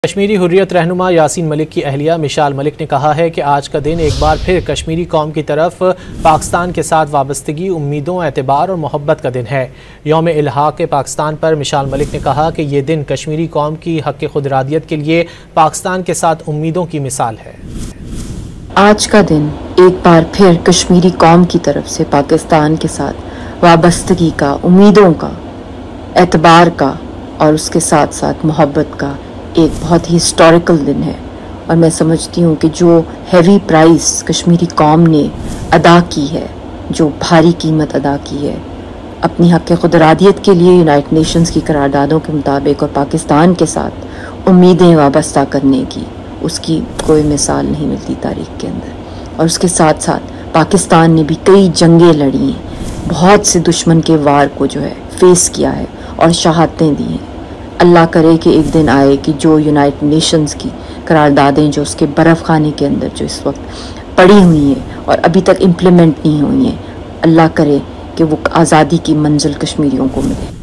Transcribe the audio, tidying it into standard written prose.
کشمیری حریت رہنما یاسین ملک کی اہلیہ مشال ملک نے کہا ہے کہ آج کا دن ایک بار پھر کشمیری قوم کی طرف پاکستان کے ساتھ وابستگی، امیدوں، اعتبار اور محبت کا دن ہے۔ یوم الحاق پاکستان پر مشال ملک نے کہا کہ یہ دن کشمیری قوم کی حق خود ارادیت کے لیے پاکستان کے ساتھ امیدوں کی مثال ہے۔ آج کا دن ایک بار پھر کشمیری قوم کی طرف سے پاکستان کے ساتھ وابستگی کا، امیدوں کا، اعتبار کا اور اس کے ساتھ ساتھ محبت کا ایک بہت ہی ہسٹوریکل دن ہے، اور میں سمجھتی ہوں کہ جو ہیوی پرائس کشمیری قوم نے ادا کی ہے، جو بھاری قیمت ادا کی ہے اپنی حق خود ارادیت کے لیے یونائٹڈ نیشنز کی قراردادوں کے مطابق اور پاکستان کے ساتھ امیدیں وابستہ کرنے کی، اس کی کوئی مثال نہیں ملتی تاریخ کے اندر۔ اور اس کے ساتھ ساتھ پاکستان نے بھی کئی جنگیں لڑی ہیں، بہت سے دشمن کے وار کو جو ہے فیس کیا ہے اور شہادتیں دی ہیں۔ اللہ کرے کہ ایک دن آئے کہ جو یونائٹڈ نیشنز کی قراردادیں جو اس کے برف خانے کے اندر جو اس وقت پڑی ہوئی ہیں اور ابھی تک امپلیمنٹ نہیں ہوئی ہیں، اللہ کرے کہ وہ آزادی کی منزل کشمیریوں کو ملے۔